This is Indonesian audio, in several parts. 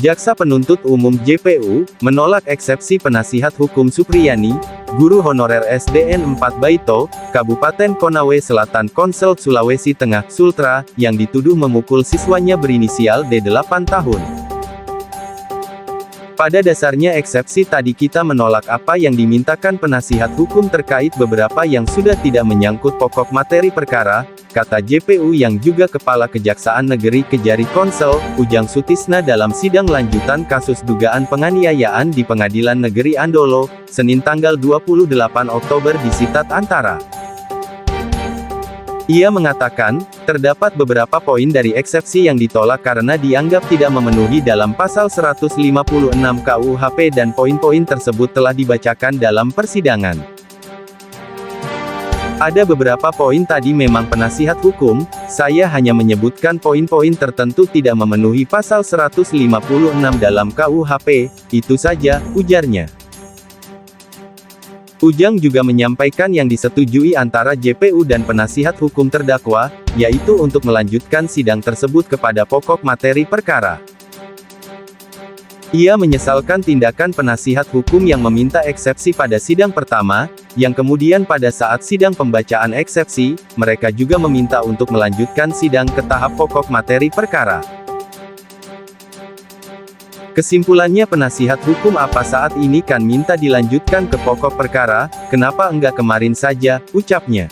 Jaksa Penuntut Umum JPU, menolak eksepsi penasihat hukum Supriyani, guru honorer SDN 4 Baito, Kabupaten Konawe Selatan Konsel Sulawesi Tengah, Sultra, yang dituduh memukul siswanya berinisial D 8 tahun. Pada dasarnya eksepsi tadi kita menolak apa yang dimintakan penasihat hukum terkait beberapa yang sudah tidak menyangkut pokok materi perkara, kata JPU yang juga Kepala Kejaksaan Negeri Kejari Konsel, Ujang Sutisna dalam sidang lanjutan kasus dugaan penganiayaan di Pengadilan Negeri Andolo, Senin tanggal 28 Oktober di Sitat Antara. Ia mengatakan, terdapat beberapa poin dari eksepsi yang ditolak karena dianggap tidak memenuhi dalam pasal 156 KUHP dan poin-poin tersebut telah dibacakan dalam persidangan. Ada beberapa poin tadi memang penasihat hukum, saya hanya menyebutkan poin-poin tertentu tidak memenuhi pasal 156 dalam KUHP, itu saja, ujarnya. Ujang juga menyampaikan yang disetujui antara JPU dan penasihat hukum terdakwa, yaitu untuk melanjutkan sidang tersebut kepada pokok materi perkara. Ia menyesalkan tindakan penasihat hukum yang meminta eksepsi pada sidang pertama, yang kemudian pada saat sidang pembacaan eksepsi, mereka juga meminta untuk melanjutkan sidang ke tahap pokok materi perkara. Kesimpulannya penasihat hukum apa saat ini kan minta dilanjutkan ke pokok perkara, kenapa enggak kemarin saja, ucapnya.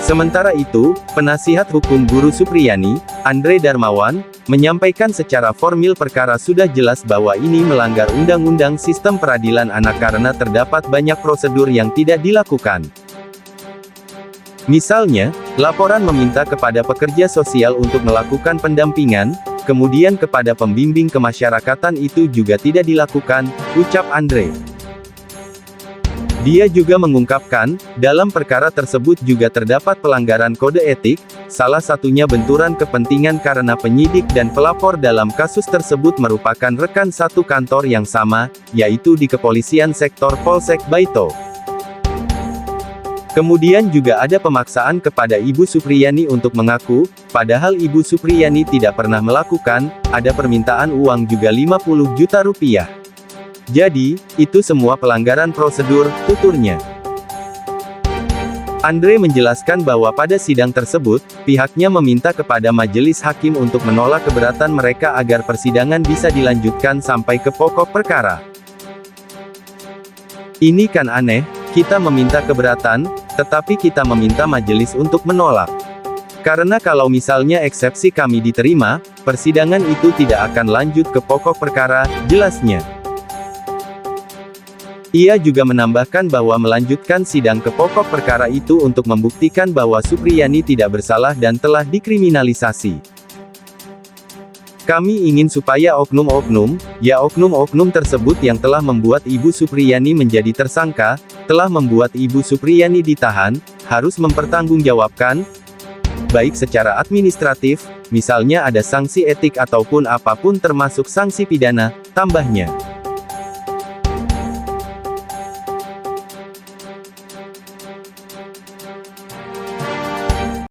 Sementara itu, penasihat hukum guru Supriyani, Andre Darmawan, menyampaikan secara formil perkara sudah jelas bahwa ini melanggar Undang-Undang Sistem Peradilan Anak karena terdapat banyak prosedur yang tidak dilakukan. Misalnya, laporan meminta kepada pekerja sosial untuk melakukan pendampingan, kemudian kepada pembimbing kemasyarakatan itu juga tidak dilakukan, ucap Andre. Dia juga mengungkapkan, dalam perkara tersebut juga terdapat pelanggaran kode etik, salah satunya benturan kepentingan karena penyidik dan pelapor dalam kasus tersebut merupakan rekan satu kantor yang sama, yaitu di Kepolisian Sektor Polsek Baito. Kemudian juga ada pemaksaan kepada Ibu Supriyani untuk mengaku, padahal Ibu Supriyani tidak pernah melakukan, ada permintaan uang juga 50 juta rupiah. Jadi, itu semua pelanggaran prosedur, tuturnya. Andre menjelaskan bahwa pada sidang tersebut, pihaknya meminta kepada majelis hakim untuk menolak keberatan mereka agar persidangan bisa dilanjutkan sampai ke pokok perkara. Ini kan aneh, kita meminta keberatan, tetapi kita meminta majelis untuk menolak. Karena kalau misalnya eksepsi kami diterima, persidangan itu tidak akan lanjut ke pokok perkara, jelasnya. Ia juga menambahkan bahwa melanjutkan sidang ke pokok perkara itu untuk membuktikan bahwa Supriyani tidak bersalah dan telah dikriminalisasi. Kami ingin supaya oknum-oknum tersebut yang telah membuat Ibu Supriyani menjadi tersangka, telah membuat Ibu Supriyani ditahan, harus mempertanggungjawabkan, baik secara administratif, misalnya ada sanksi etik ataupun apapun termasuk sanksi pidana, tambahnya.